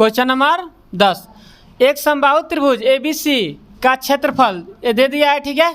Question number 10, एक समबाहु त्रिभुज ABC का क्षेत्रफल ये दे दिया है, ठीक है,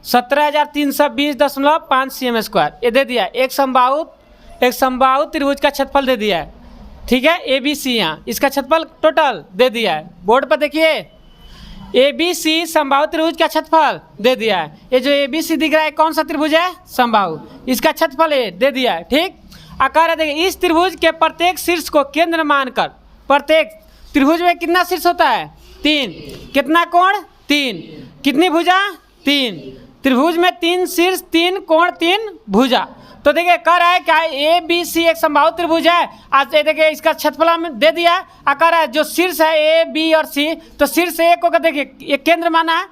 17,320.5 cm², ये दे दिया है। एक समबाहु त्रिभुज का क्षेत्रफल दे दिया है, ठीक है, ABC, यहाँ इसका क्षेत्रफल टोटल दे दिया है। बोर्ड पर देखिए, ABC समबाहु त्रिभुज का क्षेत्रफल दे दिया है। ये जो ABC दिख रहा है कौन सा त्रिभुज है? समबाहु, इसका क्षेत्रफल ये दे दिया है, ठीक। आकार देखिए, इस त्रिभुज के प्रत्येक शीर्ष को केंद्र मानकर, प्रत्येक त्रिभुज में कितना शीर्ष होता है? 3। कितना कोण? 3। कितनी भुजा? 3। त्रिभुज में 3 शीर्ष, 3 कोण, 3 भुजा। तो देखिए कह रहा है क्या ABC एक समबाहु त्रिभुज है। आज ये देखिए इसका क्षेत्रफल हमें दे दिया है। आकार है जो शीर्ष है A, B और C, तो शीर्ष A को देखिए ये केंद्र माना है,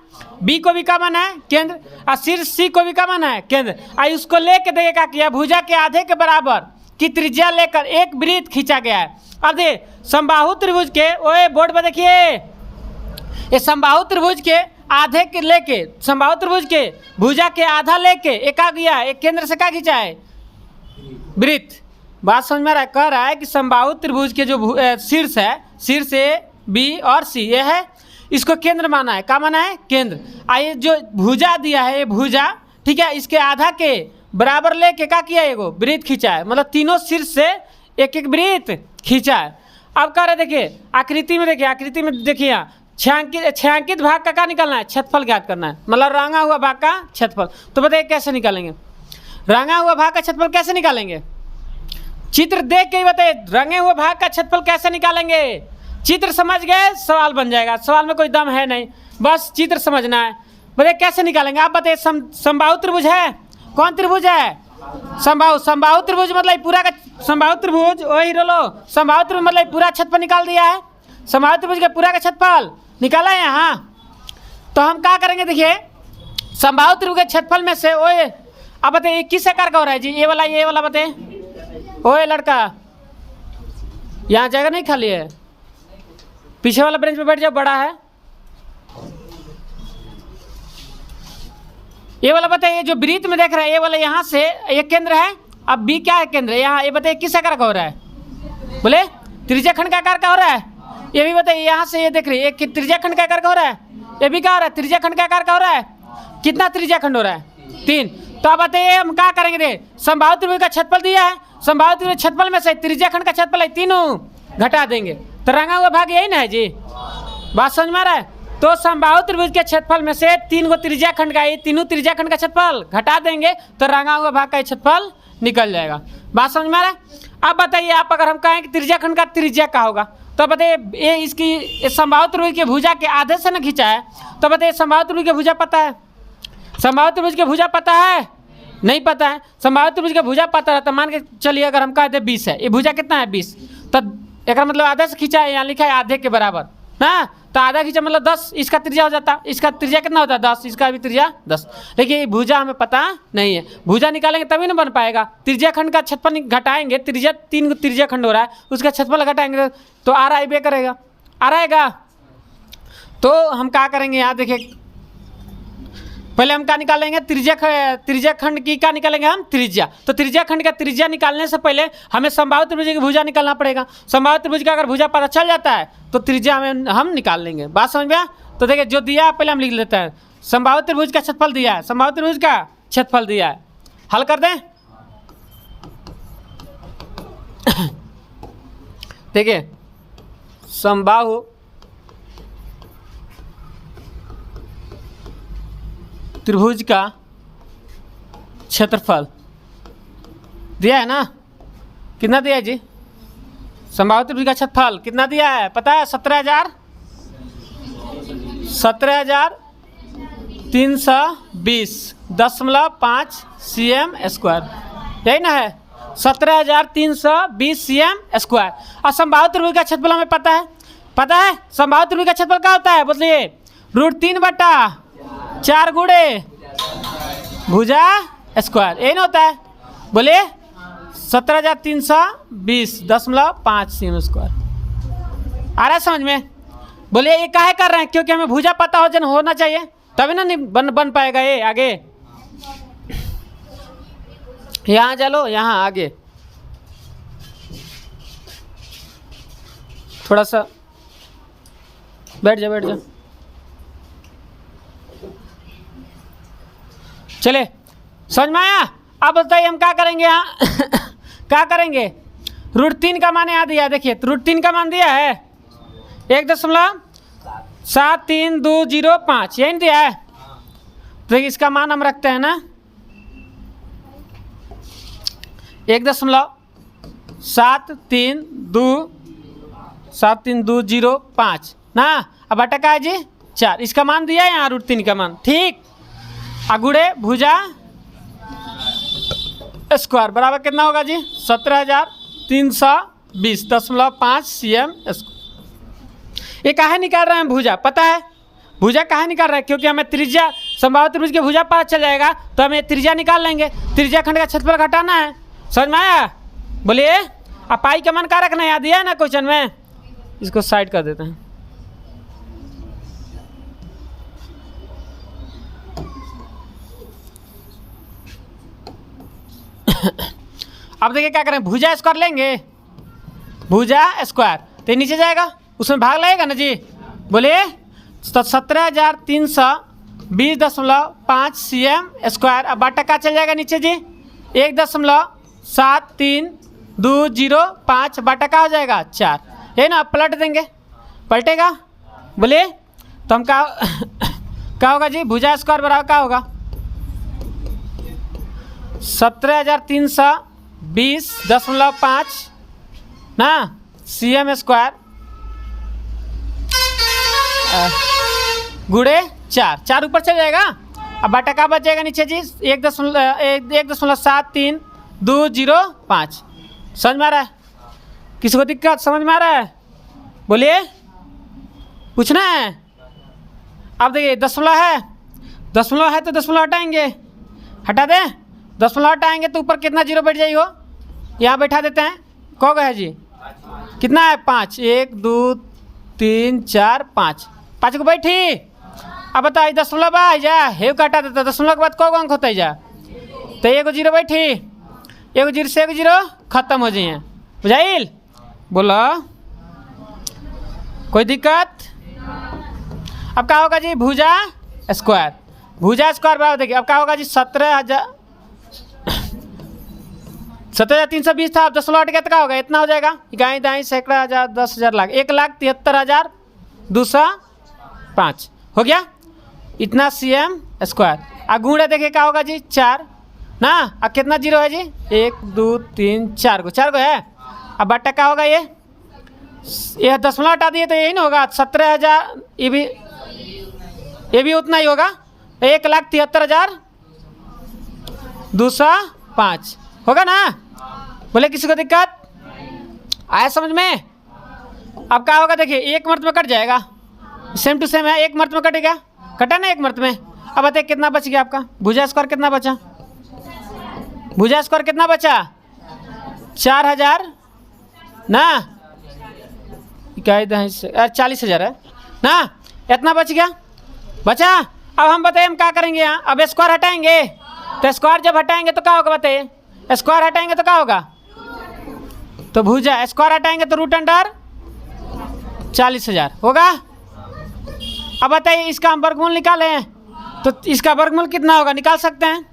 B को भी क्या माना है? केंद्र। और शीर्ष C को भी क्या माना है? केंद्र। और उसको लेके देखिए क्या किया, भुजा के आधे के बराबर की त्रिज्या लेकर एक वृत्त खींचा गया है। अब देखिए समबाहु त्रिभुज के, ओए बोर्ड पर देखिए, ये समबाहु त्रिभुज के आधे के लेके, समबाहु त्रिभुज के भुजा के आधा लेके एक आ गया है, एक केंद्र से क्या खींचा है? वृत्त। बात समझ में आ रहा है? कह रहा है कि समबाहु त्रिभुज के जो शीर्ष है, शीर्ष A, B और C ये है, इसको केंद्र माना है। क्या माना है? केंद्र। आइए जो भुजा दिया है, ये भुजा, ठीक है, इसके आधा के बराबर लेके क्या किया? एगो वृत्त खींचा है, मतलब तीनों शीर्ष से एक एक वृत्त खींचा है। अब कह रहे देखिए आकृति में, देखिए आकृति में देखिए यहाँ छायांकित भाग का क्या निकालना है? क्षेत्रफल ज्ञात करना है, मतलब रंगा हुआ भाग का क्षेत्रफल। तो बताइए कैसे निकालेंगे? रंगा हुआ भाग का क्षेत्रफल कैसे निकालेंगे? चित्र देख के ही बताइए, रंगे हुए भाग का क्षेत्रफल कैसे निकालेंगे? चित्र समझ गए, सवाल बन जाएगा। सवाल में कोई दम है नहीं, बस चित्र समझना है। बताइए कैसे निकालेंगे? आप बताइए। समबाहु त्रिभुज है, कौन त्रिभुज है? समबाहु। समबाहु त्रिभुज मतलब पूरा का समबाहु त्रिभुज, वही रोलो, समबाहु त्रिभुज मतलब पूरा क्षेत्रफल निकाल दिया है। समबाहु त्रिभुज का पूरा का क्षेत्रफल निकाला है यहाँ। तो हम क्या करेंगे? देखिए समबाहु त्रिभुज के क्षेत्रफल में से, ओए अब बताइए किस आकार का हो रहा है जी? ये वाला बताइए। ओए लड़का, यहाँ जगह नहीं खाली है, पीछे वाला बेंच पे बैठ जाओ, बड़ा है। ये वाला बताइए, जो वृत्त में देख रहा है, ये वाला यहाँ से ये केंद्र है। अब B क्या है? केंद्र। यहाँ ये बताइए किस आकार का हो रहा है? बोले त्रिज्याखंड का आकार का हो रहा है। ये भी बताइए, यहाँ से ये देख रही है, ये त्रिज्याखंड का आकार का हो रहा है। ये भी क्या हो रहा है? त्रिज्याखंड का आकार का हो रहा है। कितना त्रिज्याखंड हो रहा है? 3। तो अब बताइए हम क्या करेंगे? दे समबाहु त्रिभुज का क्षेत्रफल दिया है, समबाहु त्रिभुज क्षेत्रफल में से त्रिज्याखंड का क्षेत्रफल है, तीनों घटा देंगे, तो रंगा हुआ भाग यही ना है जी। बात समझ में आ रहा है? तो समबाहु त्रिभुज के क्षेत्रफल में से 3 गो त्रिज्याखंड का, ये तीनों त्रिज्याखंड का क्षेत्रफल घटा देंगे, तो रंगा हुआ भाग का क्षेत्रफल निकल जाएगा। बात समझ में आ रहा है? अब बताइए आप, अगर हम कहें कि त्रिज्याखंड का त्रिज्या क्या होगा, तो बताइए ये इसकी समबाहु त्रिभुज के भुजा के आधे से न खींचा है, तो बताइए समबाहु त्रिभुज के भुजा पता है? समबाहु त्रिभुज के भुजा पता है? नहीं पता है। समबाहु त्रिभुज का भुजा पता रहता, मान के चलिए अगर हम कहते 20 है, ये भुजा कितना है? 20, तो एक मतलब आधे से खींचा है, यहाँ लिखा है आधे के बराबर ना, तो आधा खींचा मतलब 10, इसका त्रिज्या हो जाता। इसका त्रिज्या कितना होता है? 10, इसका भी त्रिज्या 10। लेकिन भुजा हमें पता नहीं है, भुजा निकालेंगे तभी ना बन पाएगा। त्रिज्याखंड का क्षेत्रफल घटाएंगे, त्रिज्या 3 गो त्रिज्याखंड हो रहा है, उसका क्षेत्रफल घटाएंगे तो आ रहा है, करेगा, आ रहेगा। तो हम क्या करेंगे? यहाँ देखिए पहले हम क्या निकालेंगे? त्रिज्याखंड की क्या निकालेंगे हम? त्रिज्या। तो त्रिज्याखंड का त्रिज्या निकालने से पहले हमें समबाहु त्रिभुज की भुजा निकालना पड़ेगा। समबाहु त्रिभुज का अगर भुजा पता चल जाता है तो त्रिज्या हम निकाल लेंगे। बात समझ में आया? तो देखिए जो दिया है पहले हम लिख लेते हैं। समबाहु त्रिभुज का क्षेत्रफल दिया है, समबाहु त्रिभुज का क्षेत्रफल दिया है, हल कर दें। देखिए समबाहु त्रिभुज का क्षेत्रफल दिया है ना, कितना दिया है जी? समबाहु त्रिभुज का क्षेत्रफल कितना दिया है पता है? 17,320.5 cm², यही ना है? 17,320 cm²। और समबाहु त्रिभुज का क्षेत्रफल हमें पता है, पता है समबाहु त्रिभुज का क्षेत्रफल क्या होता है? बोलिए √3/4 गुणे भुजा स्क्वायर, यही ना होता है? बोलिए 17,320.5 cm²। आ रहा है समझ में? बोलिए ये काहे कर रहे हैं? क्योंकि हमें भुजा पता होना चाहिए, तभी ना बन पाएगा ये आगे। यहाँ चलो, यहाँ आगे थोड़ा सा बैठ जा बैठ जा। चले समझ में आया? अब बताइए हम क्या करेंगे यहाँ क्या करेंगे? √3 का मान यहाँ दिया है, देखिए तो √3 का मान दिया है 1.7325 यही दिया है। तो इसका मान हम रखते हैं ना 1.7325 ना। अब बटा का है जी 4, इसका मान दिया है यहाँ √3 का मान, ठीक। अगुड़े भुजा स्क्वायर बराबर कितना होगा जी 17,320.5 cm स्क्वायर। ये काहे निकाल रहे हैं भुजा, पता है भुजा काहे निकाल रहे हैं? क्योंकि हमें त्रिज्या संभावित त्रिभुज की भुजा पता चल जाएगा तो हमें त्रिज्या निकाल लेंगे। त्रिज्या खंड का क्षेत्रफल घटाना है, समझ में आया? बोलिए। अब पाई का मान क्या रखना याद दिया है ना क्वेश्चन में, इसको साइड कर देते हैं। अब देखिए क्या करें, भुजा स्क्वायर लेंगे, भुजा स्क्वायर तो नीचे जाएगा, उसमें भाग लगेगा ना जी। बोलिए 17,320.5 cm स्क्वायर। अब बाटा का चल जाएगा नीचे जी 1.7325 बाटा का हो जाएगा 4, है ना। पलट देंगे, पलटेगा। बोलिए तो हम क्या होगा जी, भुजा स्क्वायर बराबर क्या होगा 17,320.5 ना cm स्क्वायर गुड़े 4 ऊपर चल जाएगा। अब बाटा का बच जाएगा नीचे जी 1.7325। समझ में आ रहा है? किसी को दिक्कत समझ में आ रहा है? बोलिए, पूछना है? अब देखिए दशमलव है तो दशमलव हटाएंगे, हटा दें। दशमलव हटाएंगे तो ऊपर कितना जीरो बैठ जाएगी हो, यहाँ बैठा देते हैं। कौ गए जी, कितना है 5, 1 2 3 4 5 को बैठी। अब बताइए दशमलव आ जा हेव का हटा देता, दशमलव के बाद कौ अंक होता है जा, तो 1 जीरो बैठी, 1 जीरो से 1 जीरो खत्म हो जाइए। बुझाइल? बोलो कोई दिक्कत? अब क्या होगा जी, भुजा स्क्वायर बराबर देखिए अब क्या होगा जी 17,320 था, अब दशमलव हट गया तो क्या होगा, इतना हो जाएगा। इकाई दाई सैकड़ा हज़ार 10,000 लाख 1,73,205 हो गया, इतना cm स्क्वायर। अब गुणा देखिए क्या होगा जी 4 ना। अब कितना जीरो है जी 1 2 3 4 को है। अब बट्टा क्या होगा, ये दशमलव हटा दिए तो यही ना होगा 17,000, ये भी उतना ही होगा 1,73,205 होगा ना। बोले किसी को दिक्कत आया समझ में? अब क्या होगा देखिए, एक मर्त में कट जाएगा, सेम टू सेम है, एक मर्त में कटेगा, कटा ना एक मर्त में। अब बताइए कितना बच गया आपका भुजा स्क्वायर, कितना बचा भुजा स्क्वायर, कितना बचा 4,000 ना, 40,000 है ना, इतना बच गया बचा। अब हम बताइए हम क्या करेंगे यहाँ, अब स्क्वायर हटाएंगे तो स्क्वायर जब हटाएंगे तो क्या होगा बताइए, स्क्वायर हटाएंगे तो क्या होगा, तो भुजा स्क्वायर हटाएंगे तो √अंडर 40,000 होगा। अब बताइए इसका हम वर्गमूल निकालें तो इसका वर्गमूल कितना होगा निकाल सकते हैं।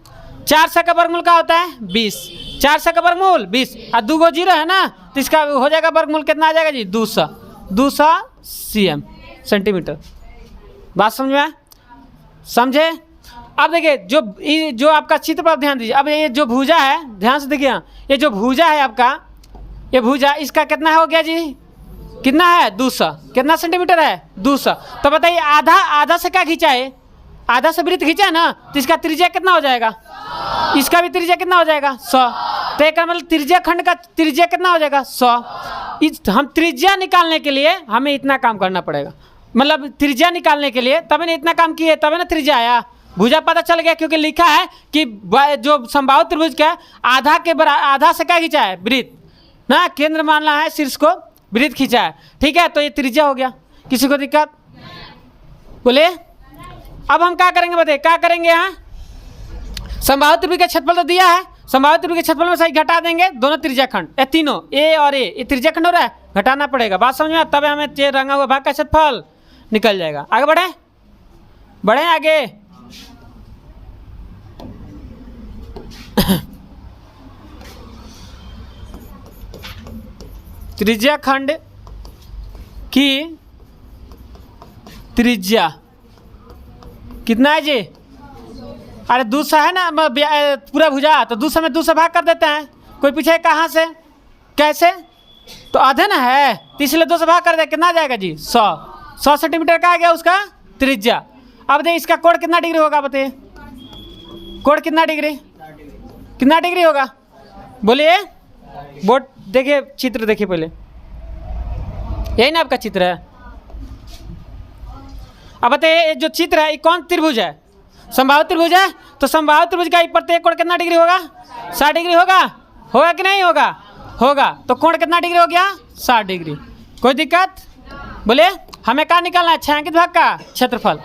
400 का वर्गमूल क्या होता है 20, 400 का वर्गमूल 20 और 2 जीरो है ना, तो इसका हो जाएगा वर्गमूल कितना आ जाएगा जी 200 cm सेंटीमीटर। बात समझ में? समझे? अब देखिए जो आपका चित्र पर ध्यान दीजिए। अब ये जो भुजा है, ध्यान से देखिए, ये जो भुजा है आपका, ये भुजा इसका कितना हो गया जी, कितना है 200, कितना सेंटीमीटर है 200। तो बताइए आधा से क्या खींचा है, आधा से वृत्त खींचा है ना, तो इसका त्रिज्या कितना हो जाएगा, इसका भी त्रिज्या कितना हो जाएगा 100। तो एक मतलब त्रिज्या खंड का त्रिज्या कितना हो जाएगा 100। हम त्रिज्या निकालने के लिए हमें इतना काम करना पड़ेगा, मतलब त्रिज्या निकालने के लिए तभी ना इतना काम किए, तभी ना त्रिज्या आया। भुजा पता चल गया क्योंकि लिखा है कि जो संभावित त्रिभुज का आधा से क्या खींचा है वृत्त ना, केंद्र मानना है शीर्ष को, वृत्त खींचा है, ठीक है। तो ये त्रिज्या हो गया। किसी को दिक्कत बोले? अब हम क्या करेंगे बताइए, क्या करेंगे यहाँ, संभावित त्रिभुज का क्षेत्रफल तो दिया है, संभावित त्रिभुज के क्षेत्रफल में सही घटा देंगे दोनों त्रिज्या खंड, ये तीनों ए और ए, ये त्रिज्या खंड हो रहा है घटाना पड़ेगा। बात समझ में, तब हमें रंगा हुआ भाग का क्षेत्रफल निकल जाएगा। आगे बढ़े, बढ़े आगे। त्रिज्या खंड की त्रिज्या कितना है जी? अरे 200 है ना पूरा भुजा, तो 200 में 200 भाग कर देते हैं। कोई पूछे कहाँ से, कैसे? तो आधे ना है, तो इसलिए 200 भाग कर दे, कितना आ जाएगा जी? 100 सेंटीमीटर का आ गया उसका त्रिज्या। अब देखिए इसका कोण कितना डिग्री होगा, बताइए कोण कितना डिग्री, कितना डिग्री होगा बोलिए। बोर्ड देखिए, चित्र देखिए पहले, यही ना आपका चित्र है। अब बताइए जो चित्र है ये कौन त्रिभुज है? समबाहु त्रिभुज है। तो समबाहु त्रिभुज का प्रत्येक कोण कितना डिग्री होगा? 60 डिग्री होगा। होगा कि नहीं होगा? होगा। तो कोण कितना डिग्री हो गया? 60 डिग्री। कोई दिक्कत बोले? हमें क्या निकालना है? छायांकित भाग का क्षेत्रफल।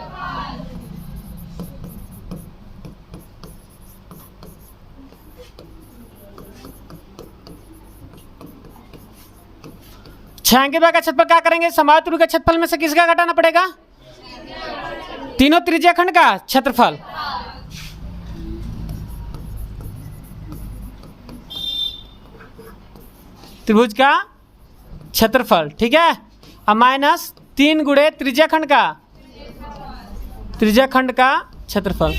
छायांकित भाग का क्षेत्रफल क्या करेंगे? समबाहु त्रिभुज के क्षेत्रफल में से किसका घटाना पड़ेगा? तीनों त्रिज्या खंड का क्षेत्रफल। त्रिभुज का क्षेत्रफल, ठीक है। अब माइनस 3 गुणे त्रिज्या खंड का, त्रिज्या खंड का क्षेत्रफल।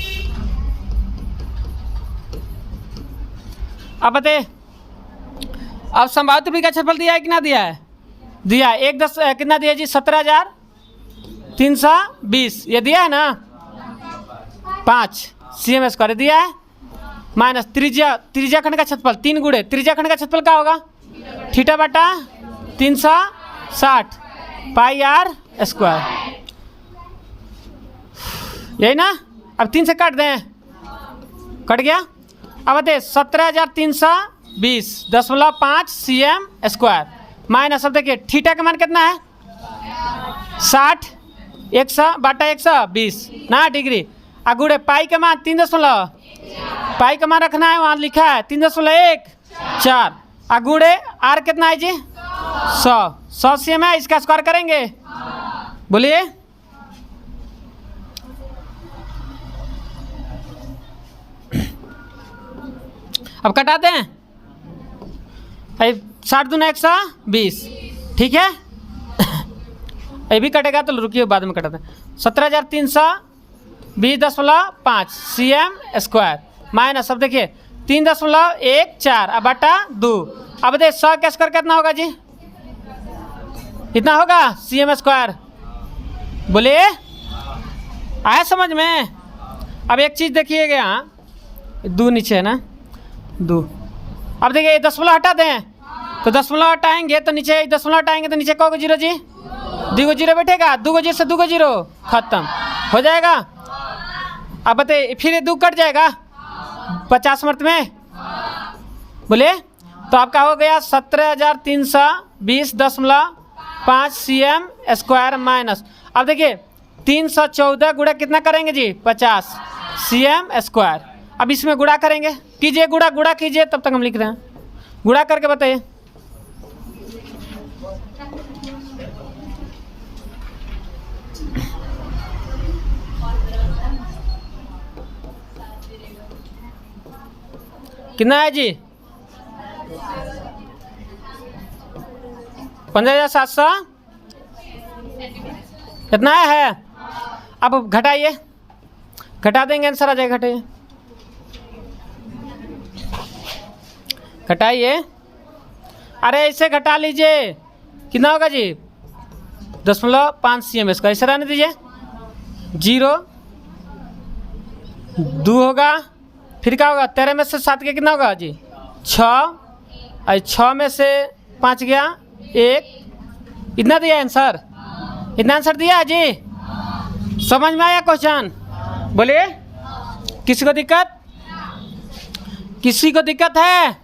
अब बताइए, अब समबाहु त्रिभुज का क्षेत्रफल दिया है कि ना दिया है? दिया है। 1 10 कितना दिया जी? 17,320 ये दिया है ना। 5 cm स्क्वायर दिया है, माइनस त्रिज्या खंड का क्षेत्रफल 3 गुणे त्रिज्या खंड का क्षेत्रफल क्या होगा? थीटा बटा 360 पाई r स्क्वायर, यही ना। अब 3 से काट दें, कट गया। अब बताइए 17,320.5 cm स्क्वायर माइनस, अब देखिए थीटा का मान कितना है? 60 100 बटा 120 ना डिग्री। गुणे पाई का मान 3 पाई का मान रखना है, वहाँ लिखा है 3.14। गुणे आर कितना है जी? 100 cm है। इसका स्क्वायर करेंगे, बोलिए। अब कटाते हैं, 60 दूना 120, ठीक है। ये भी कटेगा तो रुकिए बाद में कटाते हैं। 17,320.5 cm स्क्वायर माइनस, अब देखिए 3.14 अब बटा 2। अब देखिए 100 का स्क्वायर कितना होगा जी? इतना होगा cm स्क्वायर, बोलिए। आया समझ में? अब एक चीज़ देखिएगा, यहाँ 2 नीचे है ना, 2। अब देखिए 10 हटा दें, तो 10 हटाएंगे तो नीचे 10 हटाएंगे तो नीचे कौन जीरो जी? 2 जीरो बैठेगा, 2 जीरो से 2 जीरो खत्म हो जाएगा। अब बताइए फिर 2 कट जाएगा 50 मर्त में, बोले। तो आपका हो गया 17,320.5 cm स्क्वायर माइनस, अब देखिए 314 गुणा कितना करेंगे जी? 50 cm स्क्वायर। अब इसमें गुणा करेंगे, कीजिए गुणा कीजिए, तब तक हम लिख रहे हैं। गुणा करके बताइए। कितना है जी? 15,700 कितना है? अब घटाइए, घटा देंगे, आंसर आ जाएगा। घटाइए, घटाइए। अरे ऐसे घटा लीजिए, कितना होगा जी? 10.5 cm इसका ऐसे रहने दीजिए। 0 2 होगा, फिर क्या होगा? 13 में से 7 के कितना होगा जी? 6, 6 में से 5 गया 1, इतना दिया आंसर, इतना आंसर दिया है जी। समझ में आया क्वेश्चन? बोलिए। किसी को दिक्कत? किसी को दिक्कत है?